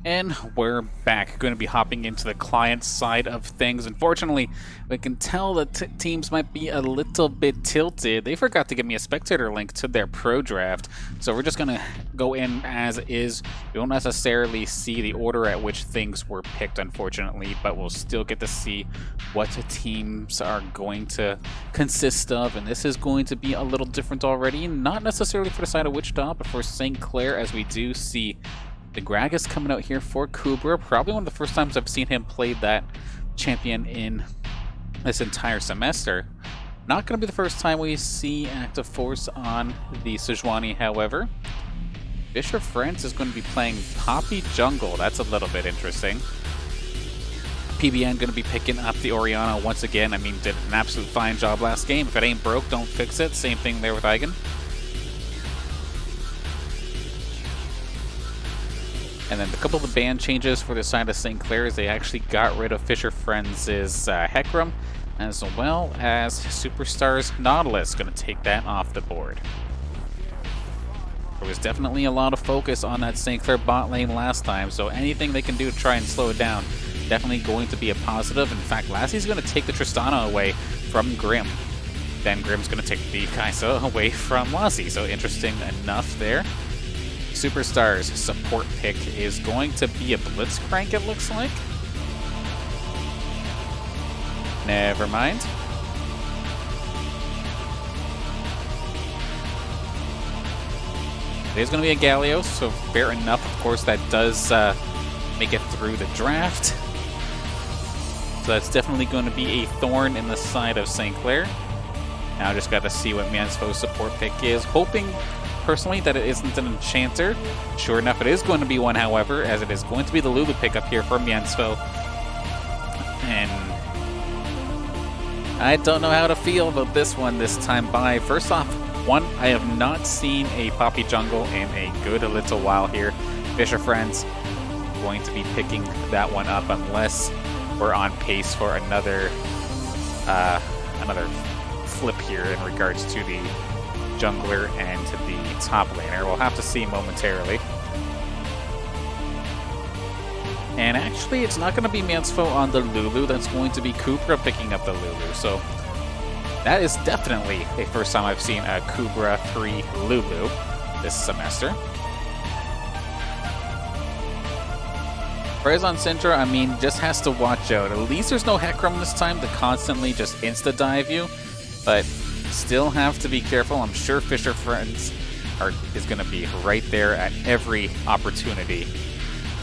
And we're back. Going to be hopping into the client side of things. Unfortunately, we can tell that teams might be a little bit tilted. They forgot to give me a spectator link to their pro draft, so we're just going to go in as is. We won't necessarily see the order at which things were picked, unfortunately, but we'll still get to see what teams are going to consist of, and this is going to be a little different already. Not necessarily for the side of Wichita, but for St. Clair, as we do see the Gragas coming out here for Kubra. Probably one of the first times I've seen him play that champion in this entire semester. Not going to be the first time we see active force on the Sejuani, however. Bishop France is going to be playing Poppy Jungle. That's a little bit interesting. PBN going to be picking up the Oriana once again. I mean, did an absolute fine job last game. If it ain't broke, don't fix it. Same thing there with Eigen. And then a couple of the ban changes for the side of St. Clair is they actually got rid of Fisher Friends' Hecarim, as well as Superstars Nautilus, going to take that off the board. There was definitely a lot of focus on that St. Clair bot lane last time, so anything they can do to try and slow it down, definitely going to be a positive. In fact, Lassie's going to take the Tristana away from Grim. Then Grim's going to take the Kaisa away from Lassie, so interesting enough there. Superstars support pick is going to be a Blitzcrank, it looks like. Never mind. It is going to be a Galio, so fair enough. Of course, that does make it through the draft. So that's definitely going to be a thorn in the side of St. Clair. Now I just got to see what Mansfo's support pick is. Hoping personally that it isn't an Enchanter. Sure enough, it is going to be one, however, as it is going to be the Lulu pickup here from Mansfo. And I don't know how to feel about this one this time by. First off, one, I have not seen a Poppy Jungle in a good little while here. Fisher Friends going to be picking that one up unless we're on pace for another flip here in regards to the jungler and to the top laner. We'll have to see momentarily. And actually, it's not going to be Mansfo on the Lulu. That's going to be Kubra picking up the Lulu. So that is definitely the first time I've seen a Kubra 3 Lulu this semester. Frezon Syndra, I mean, just has to watch out. At least there's no Hecarim this time to constantly just insta-dive you. But still have to be careful. I'm sure Fisher Friends is going to be right there at every opportunity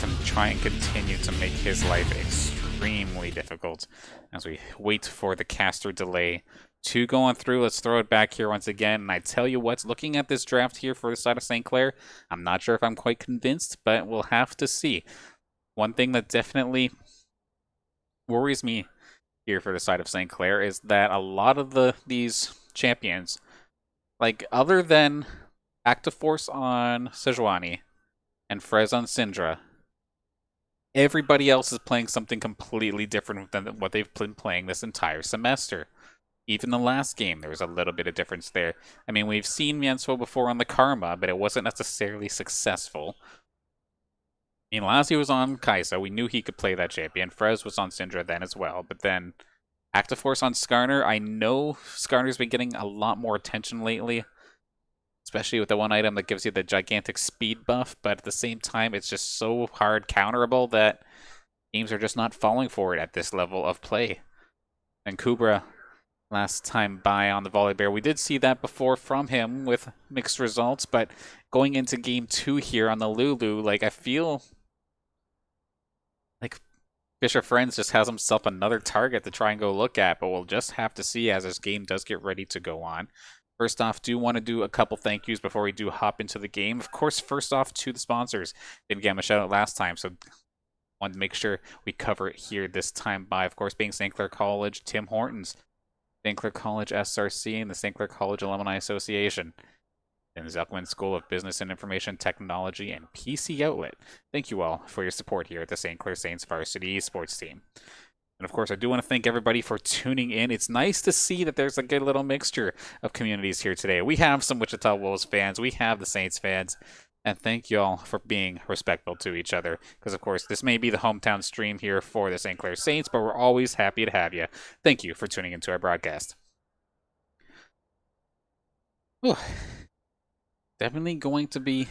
to try and continue to make his life extremely difficult as we wait for the caster delay to go on through. Let's throw it back here once again. And I tell you what, looking at this draft here for the side of St. Clair, I'm not sure if I'm quite convinced, but we'll have to see. One thing that definitely worries me here for the side of St. Clair is that a lot of these champions, like other than Active Force on Sejuani and Frez on Syndra, everybody else is playing something completely different than what they've been playing this entire semester. Even the last game, there was a little bit of difference there. I mean, we've seen Mansfo before on the Karma, but it wasn't necessarily successful. I mean, Lassie was on Kaisa. We knew he could play that champion. Frez was on Syndra then as well. But then Active Force on Skarner. I know Skarner's been getting a lot more attention lately, especially with the one item that gives you the gigantic speed buff. But at the same time, it's just so hard counterable that teams are just not falling for it at this level of play. And Kubra, last time by on the Volibear, we did see that before from him with mixed results. But going into game 2 here on the Lulu, like, I feel like Fisher Friends just has himself another target to try and go look at, but we'll just have to see as this game does get ready to go on. First off, do want to do a couple thank yous before we do hop into the game. Of course, first off to the sponsors. Didn't get them a shout out last time, so wanted to make sure we cover it here this time by, of course, being St. Clair College, Tim Hortons, St. Clair College SRC, and the St. Clair College Alumni Association. And the Zuckman School of Business and Information Technology and PC Outlet. Thank you all for your support here at the St. Clair Saints Varsity Esports team. And of course, I do want to thank everybody for tuning in. It's nice to see that there's a good little mixture of communities here today. We have some Wichita Wolves fans. We have the Saints fans. And thank you all for being respectful to each other. Because, of course, this may be the hometown stream here for the St. Clair Saints, but we're always happy to have you. Thank you for tuning into our broadcast. Whew. Definitely going to be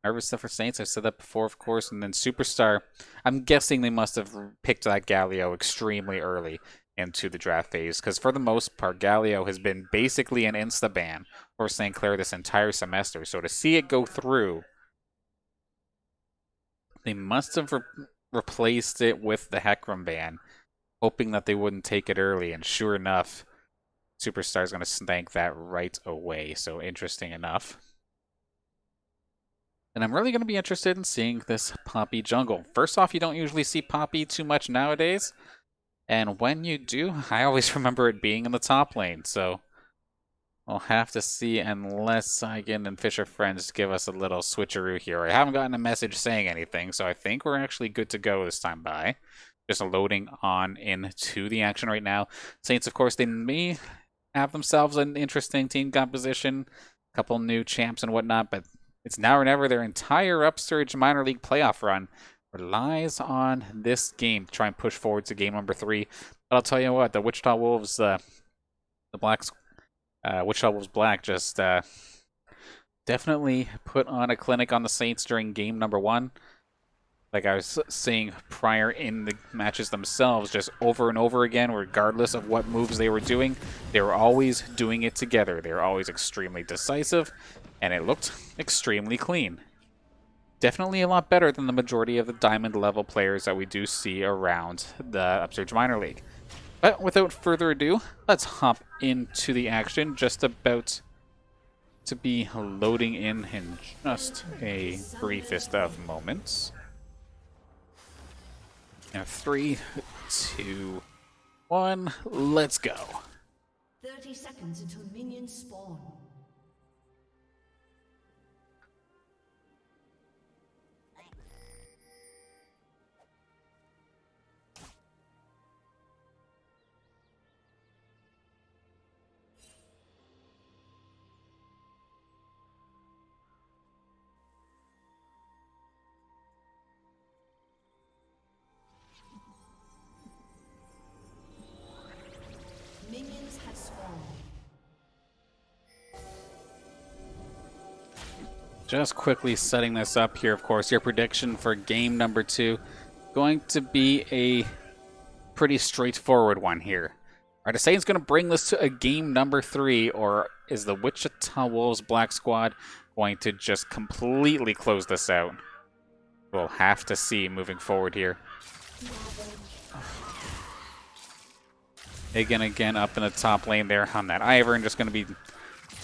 nervous stuff for Saints. I've said that before, of course. And then Superstar, I'm guessing they must have picked that Galio extremely early into the draft phase, because for the most part, Galio has been basically an insta-ban for St. Clair this entire semester. So to see it go through, they must have replaced it with the Hecarim ban, hoping that they wouldn't take it early. And sure enough, Superstar is going to snag that right away. So interesting enough. And I'm really going to be interested in seeing this Poppy jungle. First off, you don't usually see Poppy too much nowadays. And when you do, I always remember it being in the top lane. So we'll have to see, unless Saigon and Fisher Friends give us a little switcheroo here. I haven't gotten a message saying anything, so I think we're actually good to go this time by. Just loading on into the action right now. Saints, of course, they may have themselves an interesting team composition. A couple new champs and whatnot, but it's now or never. Their entire Upsurge minor league playoff run relies on this game to try and push forward to game number 3. But I'll tell you what, the Wichita Wolves, Wichita Wolves Black just definitely put on a clinic on the Saints during game number 1. Like I was saying prior in the matches themselves, just over and over again, regardless of what moves they were doing, they were always doing it together. They were always extremely decisive, and it looked extremely clean. Definitely a lot better than the majority of the diamond level players that we do see around the Upsurge Minor League. But without further ado, let's hop into the action. Just about to be loading in just a briefest of moments. Now 3, 2, 1, let's go. 30 seconds until minions spawn. Minions have spawned. Just quickly setting this up here, of course, your prediction for game number 2. Going to be a pretty straightforward one here. Are the Saints going to bring this to a game number 3, or is the Wichita Wolves Black Squad going to just completely close this out? We'll have to see moving forward here. Again up in the top lane there on that Ivern, just going to be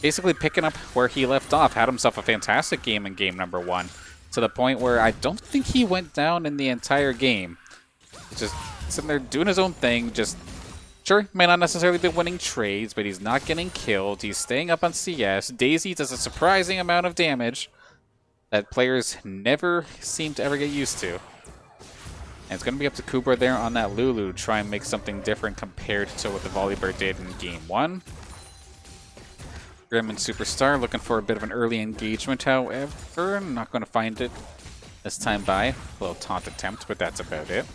basically picking up where he left off. Had himself a fantastic game in game number 1, to the point where I don't think he went down in the entire game. Just sitting there doing his own thing, just sure, may not necessarily be winning trades, but he's not getting killed. He's staying up on CS. Daisy does a surprising amount of damage that players never seem to ever get used to. And it's going to be up to Cooper there on that Lulu to try and make something different compared to what the Volleybird did in game 1. Grim and Superstar looking for a bit of an early engagement, however. Not going to find it this time by. A little taunt attempt, but that's about it.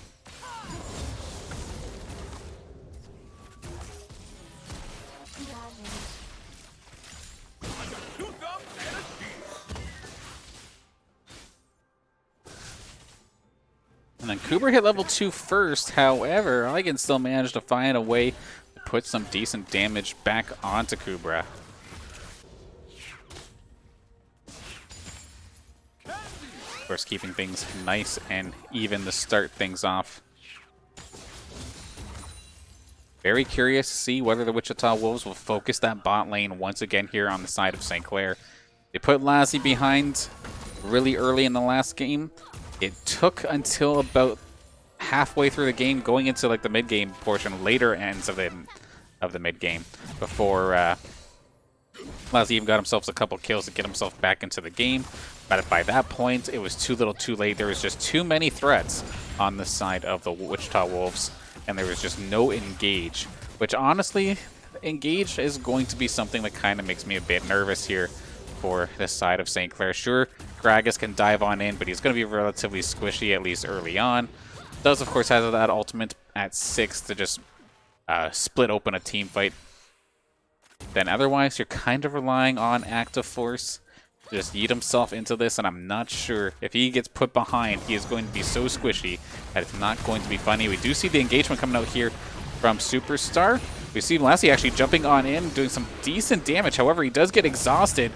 And then Cooper hit level 2 first, however, I can still manage to find a way to put some decent damage back onto Kubra. Of course, keeping things nice and even to start things off. Very curious to see whether the Wichita Wolves will focus that bot lane once again here on the side of St. Clair. They put Lassie behind really early in the last game. It took until about halfway through the game, going into like the mid-game portion, later ends of the mid-game, before Lassie even got himself a couple kills to get himself back into the game. But by that point, it was too little too late. There was just too many threats on the side of the Wichita Wolves, and there was just no engage, which honestly, engage is going to be something that kind of makes me a bit nervous here for this side of St. Clair. Sure, Gragas can dive on in, but he's going to be relatively squishy, at least early on. Does, of course, have that ultimate at 6 to just split open a team fight. Then otherwise, you're kind of relying on Active Force to just yeet himself into this, and I'm not sure if he gets put behind, he is going to be so squishy that it's not going to be funny. We do see the engagement coming out here from Superstar. We see Lassie actually jumping on in, doing some decent damage. However, he does get exhausted.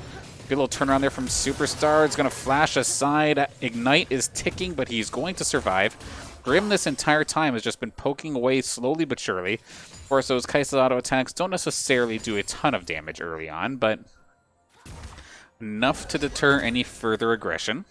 Good little turnaround there from Superstar. It's going to flash aside. Ignite is ticking, but he's going to survive. Grim this entire time has just been poking away slowly but surely. Of course, those Kai'Sa auto attacks don't necessarily do a ton of damage early on, but enough to deter any further aggression.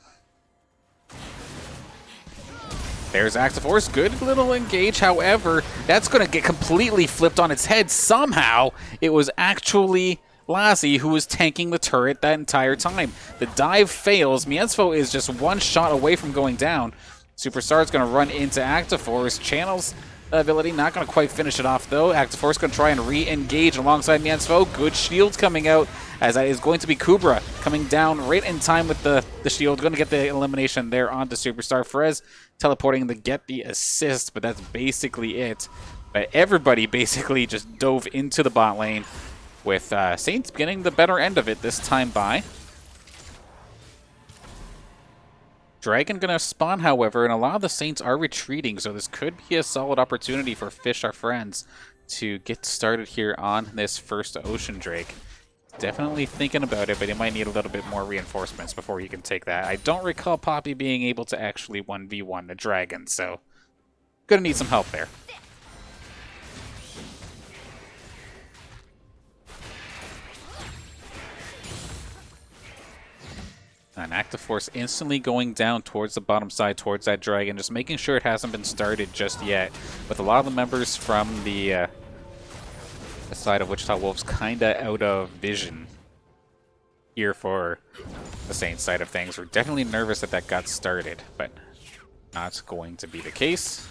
There's Active Force. Good little engage. However, that's going to get completely flipped on its head. Somehow, it was actually Lassie who was tanking the turret that entire time. The dive fails. Mienzfo is just one shot away from going down. Superstar is going to run into Active Force. Channels ability, not going to quite finish it off though. Active Force going to try and re-engage alongside Mienzfo. Good shield coming out, as that is going to be Kubra coming down right in time with the shield. Going to get the elimination there onto Superstar. Frez teleporting to get the assist, but that's basically it. But everybody basically just dove into the bot lane, with Saints getting the better end of it this time by. Dragon gonna spawn, however, and a lot of the Saints are retreating, so this could be a solid opportunity for Fish, our friends, to get started here on this first Ocean Drake. Definitely thinking about it, but he might need a little bit more reinforcements before he can take that. I don't recall Poppy being able to actually 1v1 the Dragon, so gonna need some help there. An Active Force instantly going down towards the bottom side, towards that Dragon, just making sure it hasn't been started just yet. With a lot of the members from the side of Wichita Wolves kind of out of vision here for the Saints side of things. We're definitely nervous that that got started, but not going to be the case.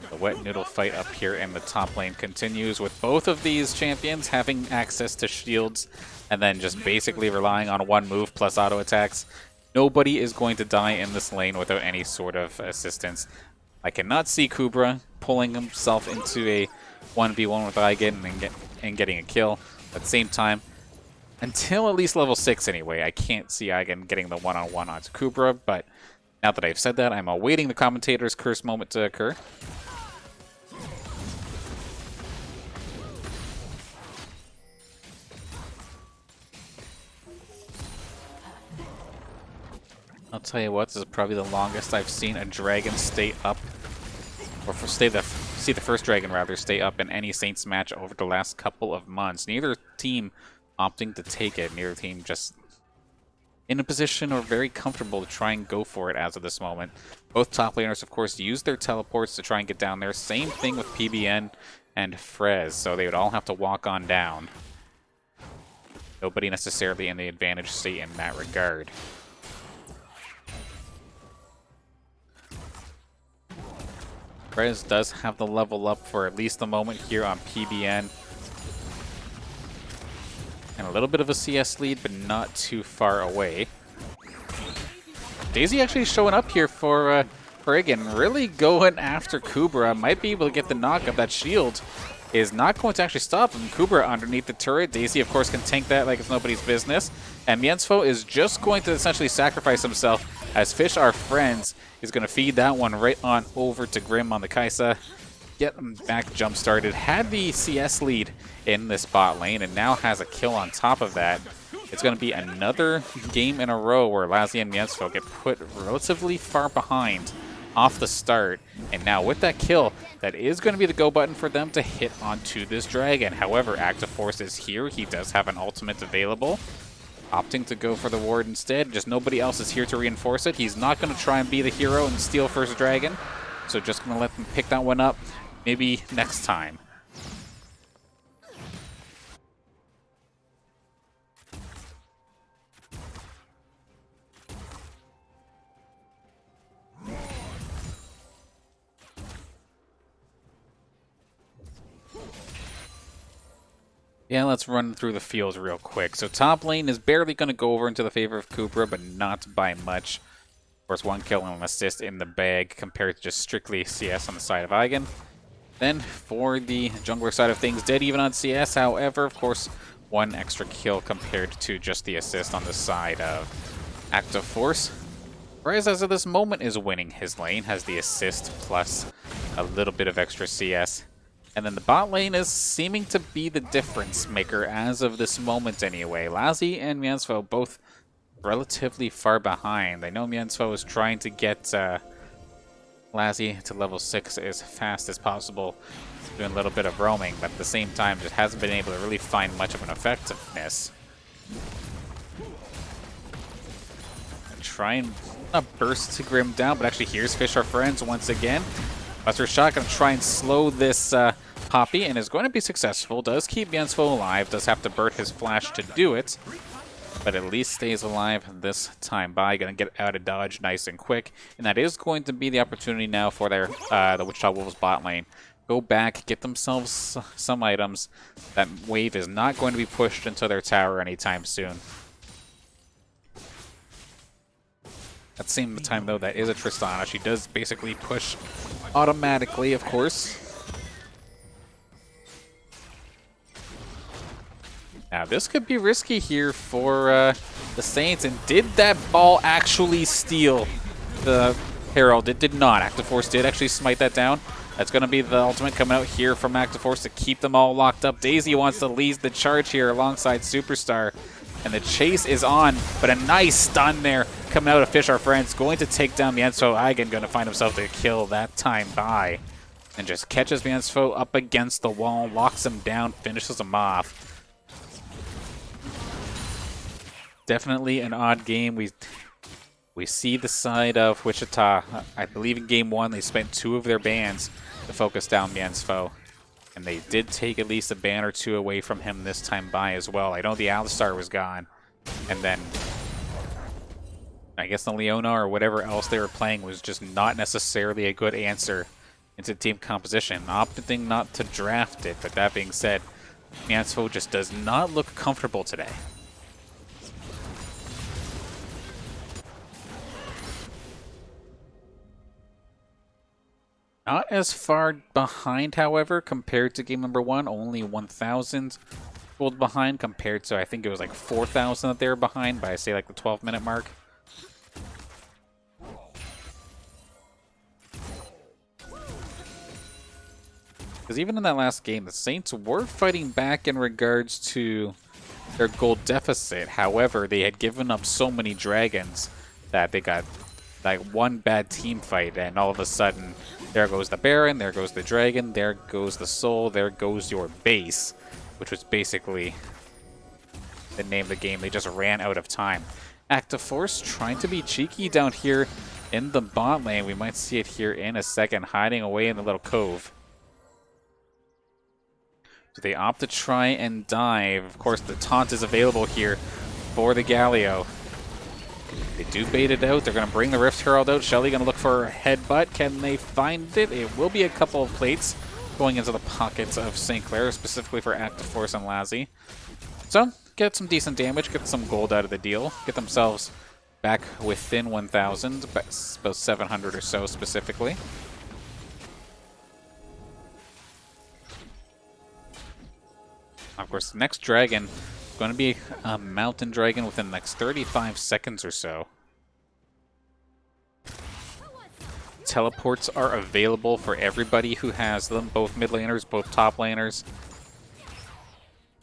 The wet noodle fight up here in the top lane continues, with both of these champions having access to shields and then just basically relying on one move plus auto attacks. Nobody is going to die in this lane without any sort of assistance. I cannot see Kubra pulling himself into a 1v1 with Eigen and getting a kill. At the same time, until at least level 6 anyway, I can't see Eigen getting the one-on-one onto Kubra, but now that I've said that, I'm awaiting the commentator's curse moment to occur. I'll tell you what, this is probably the longest I've seen a dragon stay up, or see the first dragon rather stay up in any Saints match over the last couple of months. Neither team opting to take it, neither team just in a position or very comfortable to try and go for it as of this moment. Both top laners, of course, use their teleports to try and get down there. Same thing with PBN and Frez, so they would all have to walk on down. Nobody necessarily in the advantage state in that regard. Frez does have the level up for at least the moment here on PBN. And a little bit of a CS lead, but not too far away. Daisy actually showing up here for Friggin, really going after Kubra. Might be able to get the knock of that shield. Is not going to actually stop him. Kubra underneath the turret. Daisy, of course, can tank that like it's nobody's business. And Mienzfo is just going to essentially sacrifice himself, as Fish, our friends, is going to feed that one right on over to Grim on the Kai'Sa. Get him back jump-started. Had the CS lead in this bot lane, and now has a kill on top of that. It's going to be another game in a row where Lassie and Mienzfo get put relatively far behind off the start. And now with that kill, that is going to be the go button for them to hit onto this dragon. However, Active Force is here. He does have an ultimate available. Opting to go for the ward instead. Just nobody else is here to reinforce it. He's not going to try and be the hero and steal first dragon. So just going to let them pick that one up maybe next time. Yeah, let's run through the fields real quick. So top lane is barely going to go over into the favor of Kubra, but not by much. Of course, 1 kill and an assist in the bag compared to just strictly CS on the side of Eigen. Then for the jungler side of things, dead even on CS. However, of course, 1 extra kill compared to just the assist on the side of Active Force. Whereas as of this moment is winning his lane, has the assist plus a little bit of extra CS. And then the bot lane is seeming to be the difference maker as of this moment anyway. Lazi and Miansfo both relatively far behind. I know Miansfo is trying to get Lazi to level 6 as fast as possible, doing a little bit of roaming, but at the same time just hasn't been able to really find much of an effectiveness. And try and not burst to Grim down, but actually here's Fish Our Friends once again. Buster Shot going to try and slow this Poppy, and is going to be successful. Does keep Miansfo alive, does have to burn his flash to do it, but at least stays alive this time by. Going to get out of dodge nice and quick, and that is going to be the opportunity now for their the Wichita Wolves bot lane. Go back, get themselves some items. That wave is not going to be pushed into their tower anytime soon. At the same time, though, that is a Tristana. She does basically push automatically, of course. Now, this could be risky here for the Saints. And did that ball actually steal the Herald? It did not. Active Force did actually smite that down. That's going to be the ultimate coming out here from Active Force to keep them all locked up. Daisy wants to lead the charge here alongside Superstar. And the chase is on, but a nice stun there coming out of Fish Our Friends. Going to take down Miansfo. Eigen going to find himself to kill that time by. And just catches Miansfo up against the wall, locks him down, finishes him off. Definitely an odd game. We see the side of Wichita. I believe in game 1 they spent 2 of their bans to focus down Miansfo. And they did take at least a ban or 2 away from him this time by as well. I know the Alistar was gone. And then I guess the Leona or whatever else they were playing was just not necessarily a good answer into team composition. Opting not to draft it, but that being said, Miansfo just does not look comfortable today. Not as far behind, however, compared to game number 1. Only 1,000 gold behind compared to, I think it was like 4,000 that they were behind by, say, like the 12-minute mark. Because even in that last game, the Saints were fighting back in regards to their gold deficit. However, they had given up so many dragons that they got like one bad team fight, and all of a sudden, there goes the Baron, there goes the Dragon, there goes the Soul, there goes your base, which was basically the name of the game. They just ran out of time. Active Force trying to be cheeky down here in the bot lane. We might see it here in a second, hiding away in the little cove. So they opt to try and dive. Of course, the taunt is available here for the Galio. They do bait it out. They're going to bring the Rift Herald out. Shelly going to look for a headbutt. Can they find it? It will be a couple of plates going into the pockets of St. Clair, specifically for Active Force and Lazi. So, get some decent damage, get some gold out of the deal, get themselves back within 1,000, about 700 or so specifically. Of course, the next dragon is going to be a mountain dragon within the next 35 seconds or so. Teleports are available for everybody who has them, both mid laners, both top laners.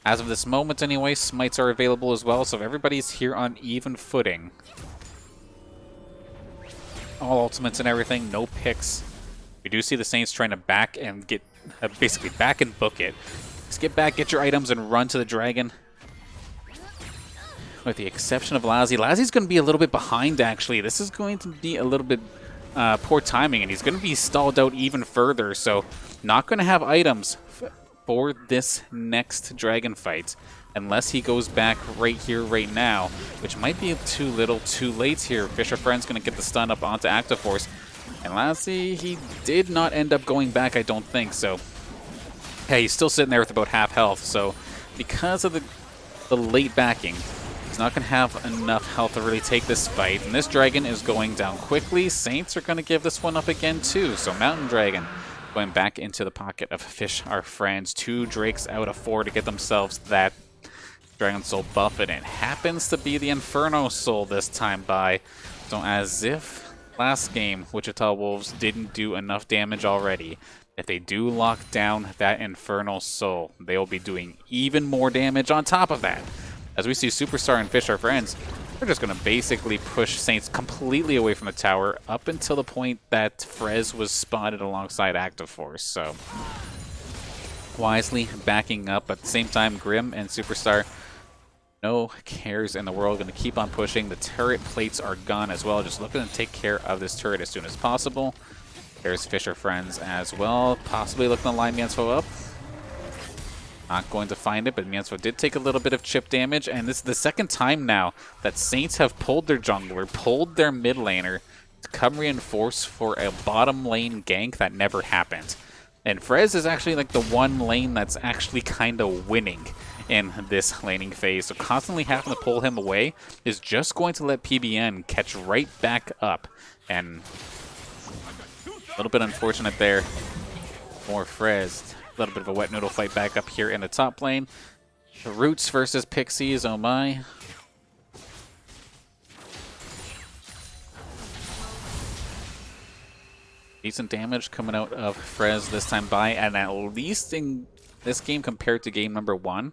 As of this moment anyway, smites are available as well, so everybody's here on even footing. All ultimates and everything, no picks. We do see the Saints trying to back and get, basically back and book it. Just get back, get your items, and run to the dragon. With the exception of Lazi. Lazi's going to be a little bit behind, actually. This is going to be a little bit poor timing, and he's going to be stalled out even further, so not going to have items for this next dragon fight unless he goes back right here, right now, which might be too little, too late here. Fisher Friend's going to get the stun up onto Active Force, and Lazi, he did not end up going back, I don't think, so yeah, he's still sitting there with about half health, so because of the late backing, he's not going to have enough health to really take this fight. And this dragon is going down quickly. Saints are going to give this one up again too. So Mountain Dragon going back into the pocket of Fish Our Friends. 2 Drakes out of 4 to get themselves that Dragon Soul buff, and it happens to be the Inferno Soul this time by. So as if last game Wichita Wolves didn't do enough damage already, if they do lock down that Infernal Soul, they will be doing even more damage on top of that. As we see Superstar and Fish Our Friends, they're just going to basically push Saints completely away from the tower up until the point that Frez was spotted alongside Active Force. So wisely backing up. At the same time, Grim and Superstar, no cares in the world, going to keep on pushing. The turret plates are gone as well. Just looking to take care of this turret as soon as possible. There's Fish Our Friends as well. Possibly looking to line Miensfo up. Not going to find it, but Miensfo did take a little bit of chip damage. And this is the second time now that Saints have pulled their jungler, pulled their mid laner to come reinforce for a bottom lane gank that never happened. And Frez is actually like the one lane that's actually kind of winning in this laning phase. So constantly having to pull him away is just going to let PBN catch right back up. And a little bit unfortunate there for Frez. A little bit of a wet noodle fight back up here in the top lane. Roots versus Pixies, oh my. Decent damage coming out of Frez this time by, and at least in this game compared to game number 1,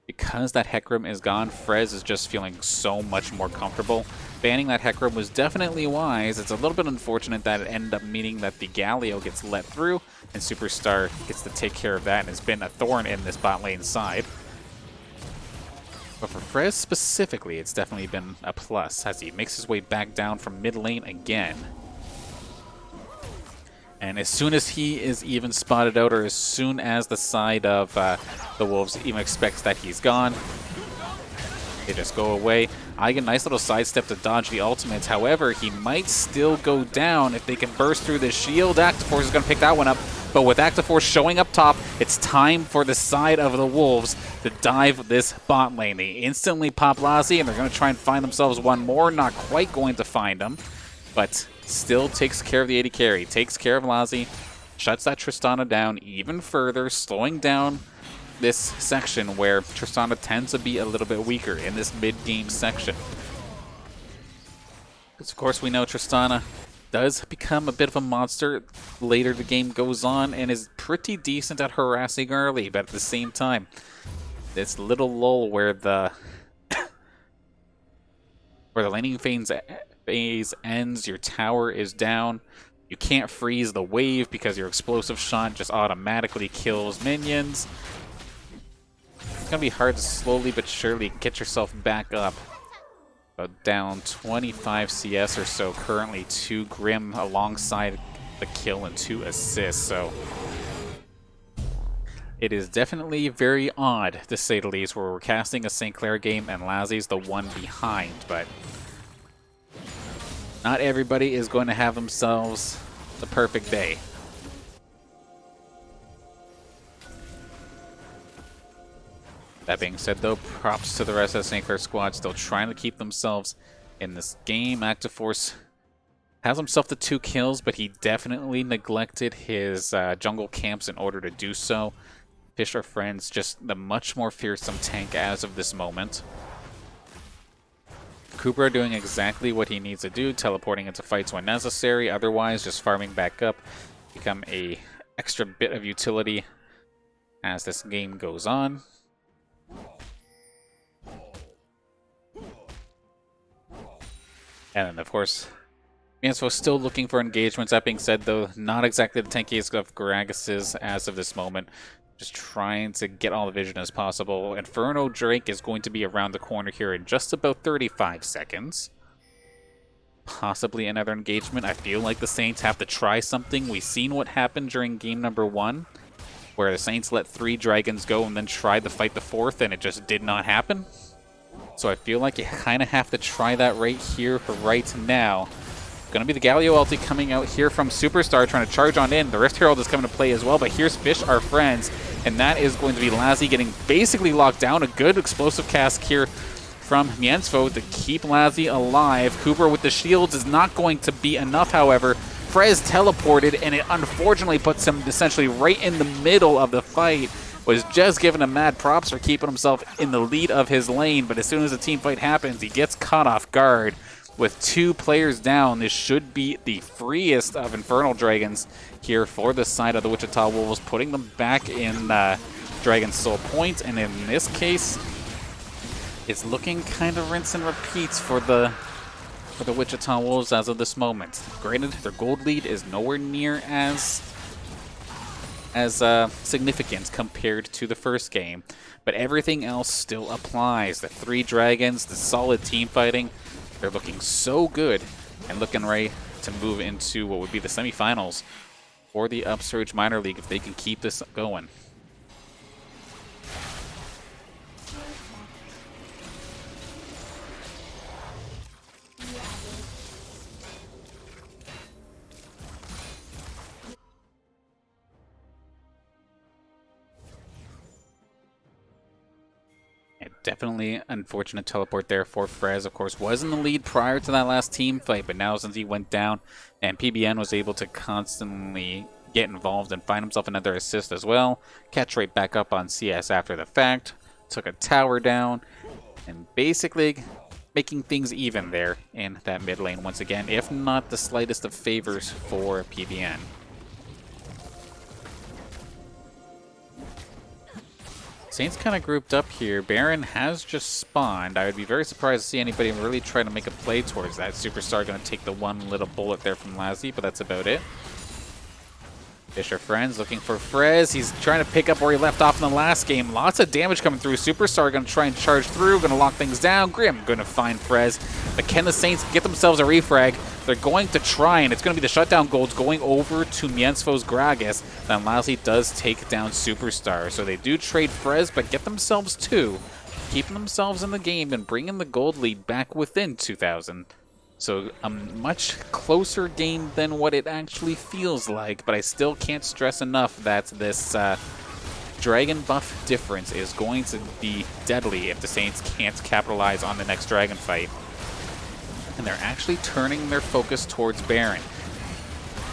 because that Hecarim is gone, Frez is just feeling so much more comfortable. Banning that Hecarim was definitely wise. It's a little bit unfortunate that it ended up meaning that the Galio gets let through, and Superstar gets to take care of that, and has been a thorn in this bot lane side. But for Frez specifically, it's definitely been a plus as he makes his way back down from mid lane again. And as soon as he is even spotted out, or as soon as the side of the Wolves even expects that he's gone, they just go away. I get a nice little sidestep to dodge the ultimates. However, he might still go down if they can burst through the shield. Active Force is going to pick that one up. But with Active Force showing up top, it's time for the side of the Wolves to dive this bot lane. They instantly pop Lassie, and they're going to try and find themselves one more. Not quite going to find him, but still takes care of the AD carry. Takes care of Lassie, shuts that Tristana down even further, slowing down this section where Tristana tends to be a little bit weaker in this mid-game section. Because of course we know Tristana does become a bit of a monster later the game goes on, and is pretty decent at harassing early, but at the same time, this little lull where the laning phase ends, your tower is down, you can't freeze the wave because your explosive shot just automatically kills minions. It's going to be hard to slowly but surely get yourself back up. About down 25 CS or so currently to Grim alongside the kill and 2 assists. So it is definitely very odd, to say the least, where we're casting a St. Clair game and Lassie's the one behind. But not everybody is going to have themselves the perfect day. That being said, though, props to the rest of the St. Clair squad, still trying to keep themselves in this game. Active Force has himself the 2 kills, but he definitely neglected his jungle camps in order to do so. Fish Our Friends, just the much more fearsome tank as of this moment. Cooper doing exactly what he needs to do, teleporting into fights when necessary, otherwise just farming back up, become a extra bit of utility as this game goes on. And then, of course, Miensfo still looking for engagements. That being said, though, not exactly the tankiest of Gragas's as of this moment. Just trying to get all the vision as possible. Inferno Drake is going to be around the corner here in just about 35 seconds. Possibly another engagement. I feel like the Saints have to try something. We've seen what happened during game number 1, where the Saints let 3 dragons go and then tried to fight the 4th, and it just did not happen. So I feel like you kind of have to try that right here, right now. Going to be the Galio ulti coming out here from Superstar, trying to charge on in. The Rift Herald is coming to play as well, but here's Fish, our friends, and that is going to be Lassie getting basically locked down. A good explosive cast here from Miensfo to keep Lassie alive. Cooper with the shields is not going to be enough, however. Frez teleported, and it unfortunately puts him essentially right in the middle of the fight. Was just giving him mad props for keeping himself in the lead of his lane, but as soon as a team fight happens, he gets caught off guard. With 2 players down, this should be the freest of Infernal Dragons here for the side of the Wichita Wolves, putting them back in Dragon's Soul Point, and in this case, it's looking kind of rinse and repeats for the Wichita Wolves as of this moment. Granted, their gold lead is nowhere near as significant compared to the first game, but everything else still applies. The 3 dragons, the solid team fighting, they're looking so good and looking ready to move into what would be the semifinals for the Upsurge Minor League if they can keep this going. Definitely unfortunate teleport there for Frez. Of course, was in the lead prior to that last team fight, but now since he went down and PBN was able to constantly get involved and find himself another assist as well, catch right back up on CS after the fact, took a tower down, and basically making things even there in that mid lane once again, if not the slightest of favors for PBN. Saints kind of grouped up here. Baron has just spawned. I would be very surprised to see anybody really try to make a play towards that. Superstar going to take the one little bullet there from Lassie, but that's about it. Fisher Friends looking for Frez. He's trying to pick up where he left off in the last game. Lots of damage coming through. Superstar going to try and charge through, going to lock things down. Grim going to find Frez. But can the Saints get themselves a refrag? They're going to try, and it's going to be the shutdown golds going over to Miensfo's Gragas. Then Lassie does take down Superstar. So they do trade Frez, but get themselves 2, keeping themselves in the game and bringing the gold lead back within 2,000. So a much closer game than what it actually feels like, but I still can't stress enough that this dragon buff difference is going to be deadly if the Saints can't capitalize on the next dragon fight. And they're actually turning their focus towards Baron.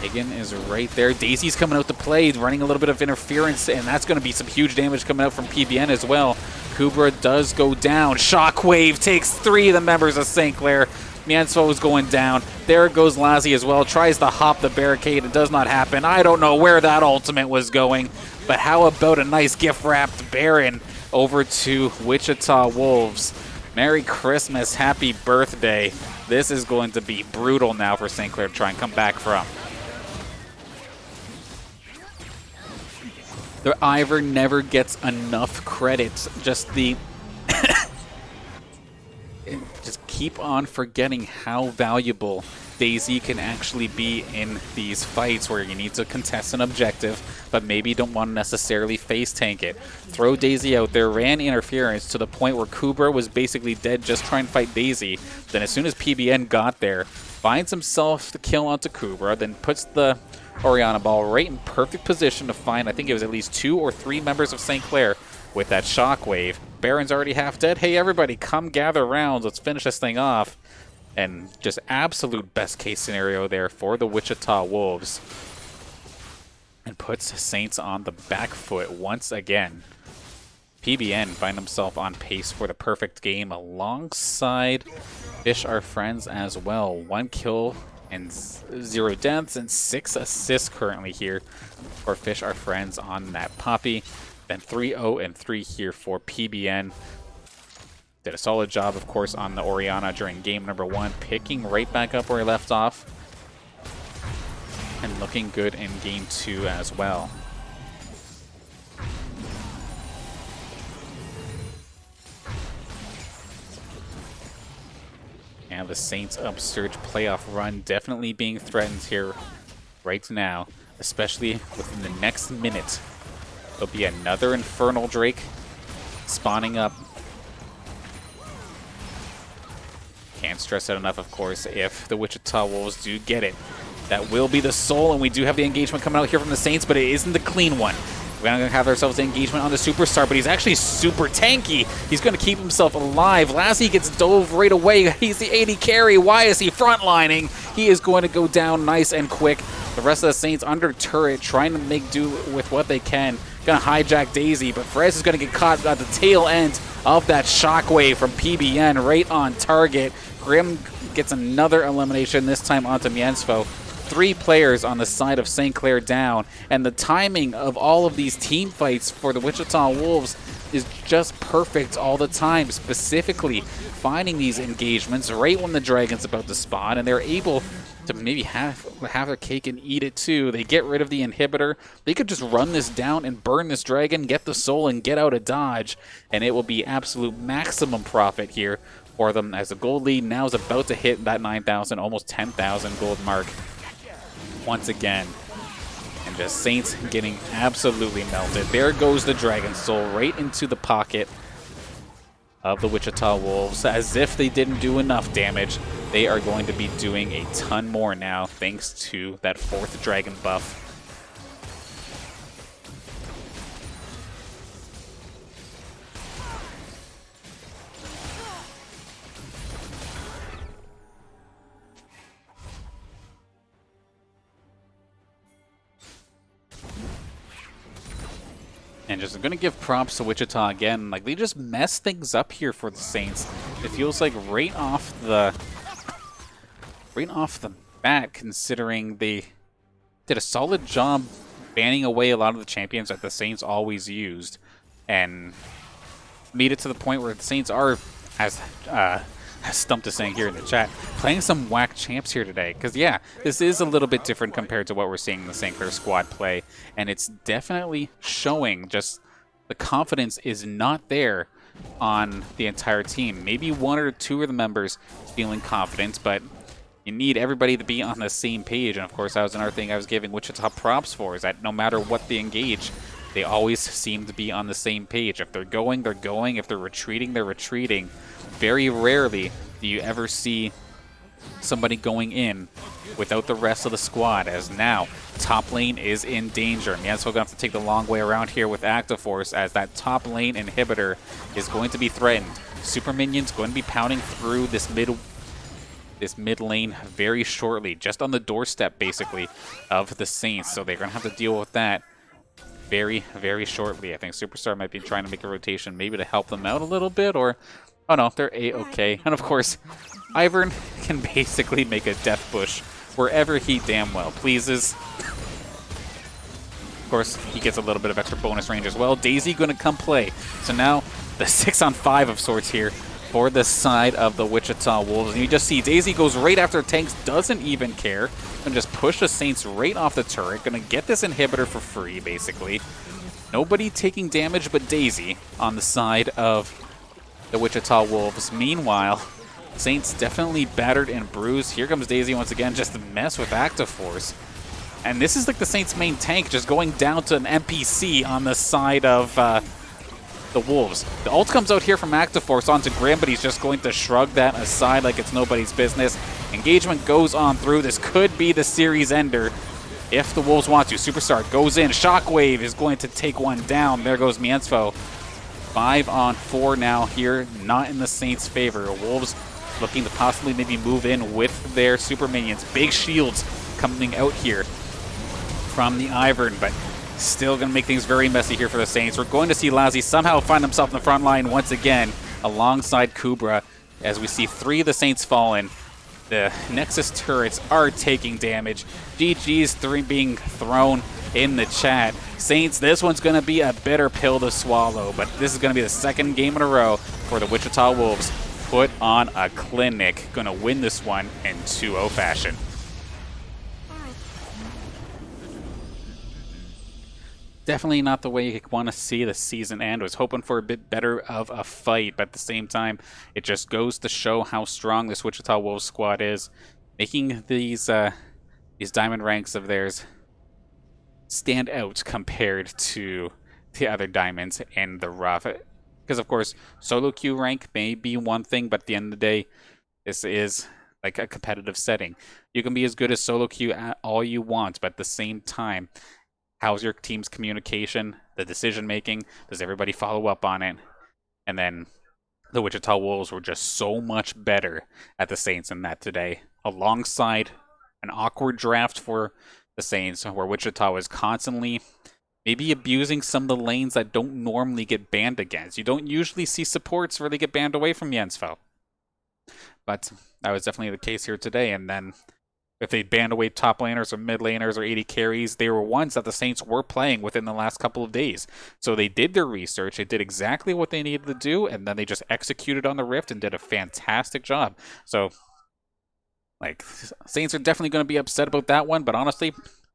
Hagen is right there. Daisy's coming out to play, running a little bit of interference, and that's going to be some huge damage coming out from PBN as well. Kubra does go down. Shockwave takes 3 of the members of St. Clair. Miensfo is going down. There goes Lassie as well. Tries to hop the barricade. It does not happen. I don't know where that ultimate was going, but how about a nice gift-wrapped Baron over to Wichita Wolves. Merry Christmas. Happy birthday. This is going to be brutal now for St. Clair to try and come back from. The Ivor never gets enough credit. Just the... just keep on forgetting how valuable Daisy can actually be in these fights where you need to contest an objective, but maybe don't want to necessarily face tank it. Throw Daisy out there, ran interference to the point where Kubra was basically dead just trying to fight Daisy. Then as soon as PBN got there, finds himself the kill onto Kubra, then puts the Orianna ball right in perfect position to find, I think it was at least 2 or 3 members of St. Clair with that shockwave. Baron's already half dead. Hey, everybody, come gather rounds. Let's finish this thing off. And just absolute best case scenario there for the Wichita Wolves. And puts Saints on the back foot once again. PBN find himself on pace for the perfect game alongside Fish Our Friends as well. 1 kill and 0 deaths and 6 assists currently here for Fish Our Friends on that Poppy. Then 3-0 and 3 here for PBN. Did a solid job, of course, on the Orianna during game number 1, picking right back up where he left off. And looking good in game 2 as well. And the Saints Upsurge playoff run definitely being threatened here right now, especially within the next minute. There'll be another Infernal Drake spawning up. Can't stress it enough, of course, if the Wichita Wolves do get it. That will be the soul, and we do have the engagement coming out here from the Saints, but it isn't the clean one. We're going to have ourselves the engagement on the Superstar, but he's actually super tanky. He's going to keep himself alive. Lassie gets dove right away. He's the 80 carry. Why is he frontlining? He is going to go down nice and quick. The rest of the Saints under turret, trying to make do with what they can. Going to hijack Daisy, but Frez is going to get caught at the tail end of that shockwave from PBN right on target. Grim gets another elimination, this time onto Miensfo. 3 players on the side of St. Clair down, and the timing of all of these team fights for the Wichita Wolves is just perfect all the time, specifically finding these engagements right when the Dragon's about to spawn, and they're able to maybe have their cake and eat it too. They get rid of the inhibitor. They could just run this down and burn this Dragon, get the soul, and get out of dodge, and it will be absolute maximum profit here for them, as the gold lead now is about to hit that 9,000, almost 10,000 gold mark once again. And just Saints getting absolutely melted. There goes the Dragon Soul right into the pocket of the Wichita Wolves. As if they didn't do enough damage, they are going to be doing a ton more now thanks to that 4th Dragon buff. And just going to give props to Wichita again. Like, they just mess things up here for the Saints. It feels like right off the bat, considering they did a solid job banning away a lot of the champions that the Saints always used, and made it to the point where the Saints are, as Stumped is saying here in the chat, playing some whack champs here today. Because, yeah, this is a little bit different compared to what we're seeing the St. Clair squad play. And it's definitely showing just the confidence is not there on the entire team. Maybe 1 or 2 of the members feeling confident, but you need everybody to be on the same page. And, of course, that was another thing I was giving Wichita props for, is that no matter what they engage, they always seem to be on the same page. If they're going, they're going. If they're retreating, they're retreating. Very rarely do you ever see somebody going in without the rest of the squad, as now top lane is in danger. Miensfo going to have to take the long way around here with Active Force, as that top lane inhibitor is going to be threatened. Super Minions going to be pounding through this mid lane very shortly, just on the doorstep, basically, of the Saints. So they're going to have to deal with that very, very shortly. I think Superstar might be trying to make a rotation, maybe to help them out a little bit, or... oh no, they're A-okay. And of course, Ivern can basically make a death bush wherever he damn well pleases. Of course, he gets a little bit of extra bonus range as well. Daisy going to come play. So now the 6-on-5 of sorts here for the side of the Wichita Wolves. And you just see Daisy goes right after tanks, doesn't even care, and just push the Saints right off the turret. Going to get this inhibitor for free, basically. Nobody taking damage but Daisy on the side of the Wichita Wolves. Meanwhile, Saints definitely battered and bruised. Here comes Daisy once again, just to mess with Active Force. And this is like the Saints' main tank, just going down to an NPC on the side of the Wolves. The ult comes out here from Active Force onto Grim, but he's just going to shrug that aside like it's nobody's business. Engagement goes on through. This could be the series ender if the Wolves want to. Superstar goes in. Shockwave is going to take one down. There goes Miensfo. 5-on-4 now here, not in the Saints' favor. Wolves looking to possibly maybe move in with their super minions. Big shields coming out here from the Ivern, but still going to make things very messy here for the Saints. We're going to see Lassie somehow find himself in the front line once again alongside Kubra, as we see 3 of the Saints fallen. The Nexus turrets are taking damage. GG's being thrown in the chat. Saints, this one's going to be a bitter pill to swallow, but this is going to be the 2nd game in a row for the Wichita Wolves. Put on a clinic. Going to win this one in 2-0 fashion. Definitely not the way you want to see the season end. I was hoping for a bit better of a fight, but at the same time, it just goes to show how strong this Wichita Wolves squad is, making these diamond ranks of theirs stand out compared to the other diamonds in the rough. Because, of course, solo queue rank may be one thing, but at the end of the day, This is like a competitive setting. You can be as good as solo queue at all you want, but at the same time, how's your team's communication, the decision making? Does everybody follow up on it? And then the Wichita Wolves were just so much better at the Saints in that today, alongside an awkward draft for the Saints, where Wichita was constantly maybe abusing some of the lanes that don't normally get banned against. You don't usually see supports really get banned away from Yensfo. But that was definitely the case here today. And then if they banned away top laners or mid laners or 80 carries, they were ones that the Saints were playing within the last couple of days. So they did their research, they did exactly what they needed to do, and then they just executed on the Rift and did a fantastic job. So, like, Saints are definitely going to be upset about that one, but honestly,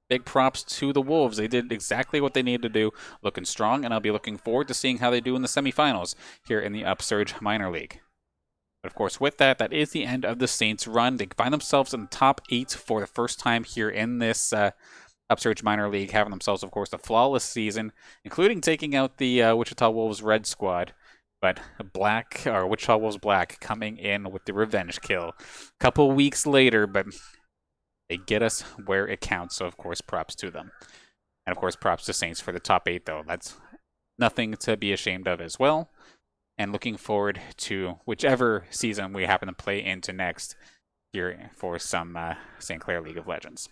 big props to the Wolves. They did exactly what they needed to do, looking strong, and I'll be looking forward to seeing how they do in the semifinals here in the Upsurge Minor League. But of course, with that, that is the end of the Saints run. They find themselves in the top 8 for the first time here in this Upsurge Minor League, having themselves, of course, a flawless season, including taking out the Wichita Wolves Red squad. But Wichita Wolves Black coming in with the revenge kill. A couple weeks later, but they get us where it counts. So, of course, props to them. And, of course, props to Saints for the top 8, though. That's nothing to be ashamed of as well. And looking forward to whichever season we happen to play into next here for some St. Clair League of Legends.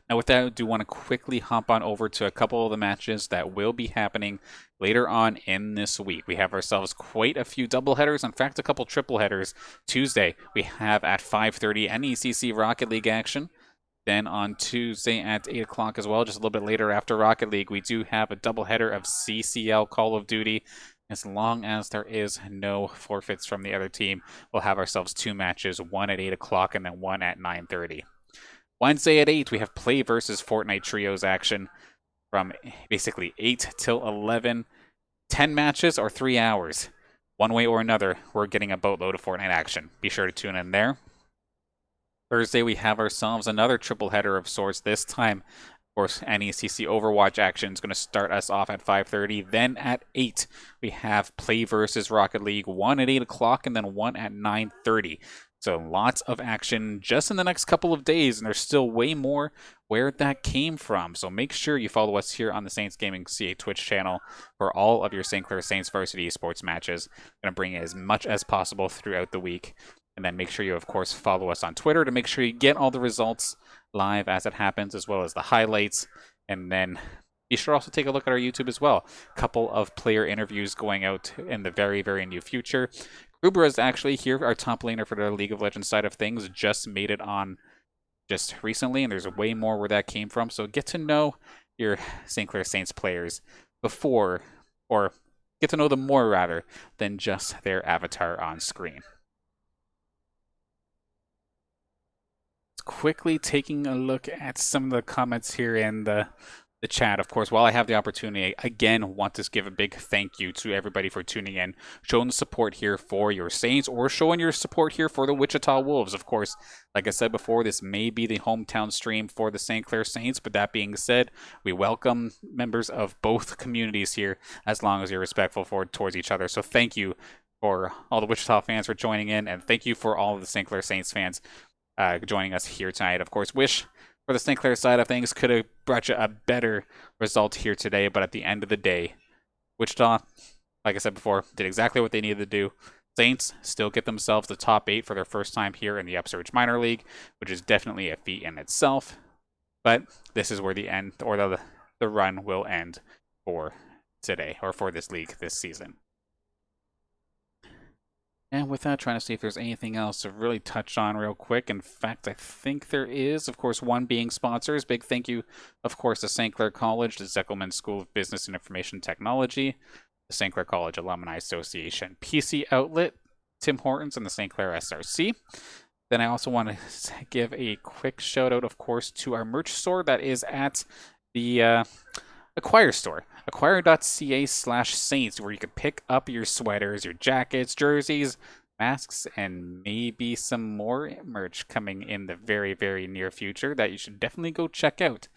Now with that, I do want to quickly hop on over to a couple of the matches that will be happening later on in this week. We have ourselves quite a few doubleheaders, in fact a couple triple headers. Tuesday, we have at 5:30 NECC Rocket League action. Then on Tuesday at 8 o'clock as well, just a little bit later after Rocket League, we do have a doubleheader of CCL Call of Duty. As long as there is no forfeits from the other team, we'll have ourselves 2 matches, one at 8 o'clock and then one at 9:30. Wednesday at 8, we have Play versus Fortnite Trios action from basically 8 till 11. 10 matches or 3 hours. One way or another, we're getting a boatload of Fortnite action. Be sure to tune in there. Thursday, we have ourselves another triple header of sorts. This time, of course, NECC Overwatch action is going to start us off at 5:30. Then at 8, we have Play versus Rocket League, one at 8 o'clock and then one at 9:30. So lots of action just in the next couple of days, and there's still way more where that came from. So make sure you follow us here on the Saints Gaming CA Twitch channel for all of your St. Clair Saints Varsity Esports matches. I'm going to bring as much as possible throughout the week. And then make sure you, of course, follow us on Twitter to make sure you get all the results live as it happens, as well as the highlights. And then be sure also take a look at our YouTube as well. A couple of player interviews going out in the very, very near future. Grubra is actually here, our top laner for the League of Legends side of things, just made it on just recently, and there's way more where that came from. So get to know your St. Clair Saints players before, or get to know them more rather, than just their avatar on screen. Quickly taking a look at some of the comments here in the chat. Of course, while I have the opportunity, again, want to give a big thank you to everybody for tuning in, showing the support here for your Saints, or showing your support here for the Wichita Wolves. Of course, like I said before, this may be the hometown stream for the St. Clair Saints, but that being said, we welcome members of both communities here, as long as you're respectful towards each other. So thank you for all the Wichita fans for joining in, and thank you for all of the St. Clair Saints fans joining us here tonight. Of course, wish for the St. Clair side of things could have brought you a better result here today, but at the end of the day, Wichita, like I said before, did exactly what they needed to do. Saints still get themselves the top 8 for their first time here in the Upsurge Minor League, which is definitely a feat in itself. But this is where the end, or the run will end for today, or for this league this season. And with that, trying to see if there's anything else to really touch on real quick. In fact, I think there is. Of course, one being sponsors. Big thank you, of course, to St. Clair College, the Zeckelman School of Business and Information Technology, the St. Clair College Alumni Association, PC Outlet, Tim Hortons, and the St. Clair SRC. Then I also want to give a quick shout out, of course, to our merch store that is at the Acquire store, acquire.ca/saints, where you can pick up your sweaters, your jackets, jerseys, masks, and maybe some more merch coming in the very, very near future that you should definitely go check out.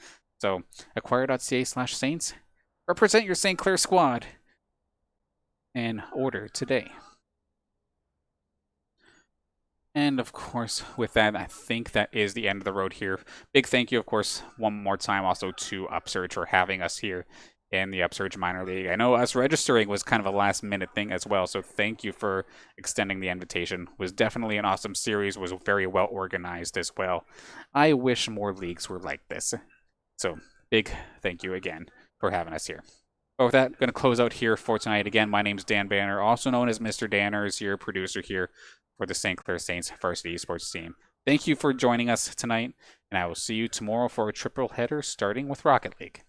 So, acquire.ca/saints, represent your St. Clair squad, and order today. And of course, with that, I think that is the end of the road here. Big thank you, of course, one more time also to Upsurge for having us here in the Upsurge Minor League. I know us registering was kind of a last minute thing as well, so thank you for extending the invitation. It was definitely an awesome series, was very well organized as well. I wish more leagues were like this. So big thank you again for having us here. But with that, I'm going to close out here for tonight. Again, my name's Dan Banner, also known as Mr. Danners, your producer here for the St. Clair Saints varsity esports team. Thank you for joining us tonight, and I will see you tomorrow for a triple header starting with Rocket League.